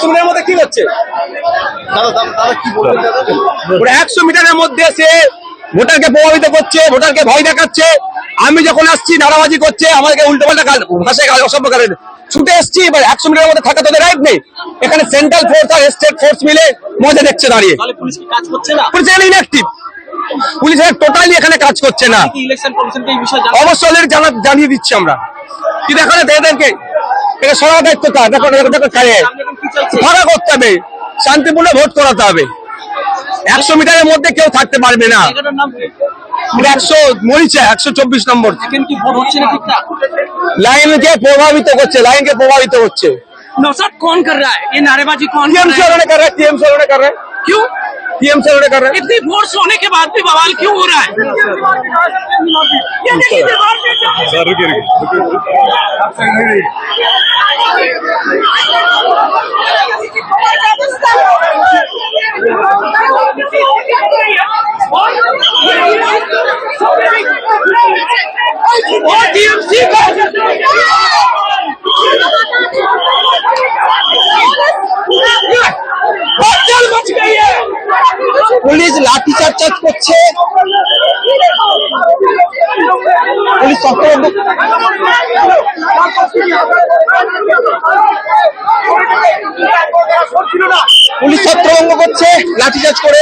মিটারের মধ্যে কি হচ্ছে? 100 মিটারের মধ্যে সে ভোটারকে প্রভাবিত করছে, ভোটারকে ভয় দেখাচ্ছে। আমি যখন আসছি নারাবাজি করছে, আমাদেরকে উল্টো পাল্টা ভাষায় অসভ্য কারণে ছুটে এসছি। এবার 100 মিটারের মধ্যে থাকা তোদের রাইট নেই। এখানে সেন্ট্রাল ফোর্স আর স্টেট ফোর্স মিলে মজা দেখছে দাঁড়িয়ে। পুলিশ এখানে ইনঅ্যাক্টিভ, পুলিশ টোটালি এখানে কাজ করছে না। অবশ্যই জানিয়ে দিচ্ছি আমরা, কিন্তু এখানে এদেরকে এটা সরার দায়িত্ব কার? দেখো ফাঁকা করতে হবে, শান্তিপূর্ণ ভোট করাতে হবে। 100 মিটারের মধ্যে কেউ থাকতে পারবে না। 124 নম্বর লাইনকে প্রভাবিত করছে, লাইনকে প্রভাবিত করছে। नौशाद कौन कर रहा है ये नारेबाजी? कौन टीएमसी वालों ने कर रहा है, टीएमसी वालों ने कर रहा है। क्यों? टीएमसी वालों ने कर रहा है। इतनी फोर्स होने के बाद भी बवाल क्यों हो रहा है? ये देखिए दीवार पे পুলিশ লাঠিচার্জ করছে, পুলিশ ছত্রভঙ্গ করছে লাঠিচার্জ করে।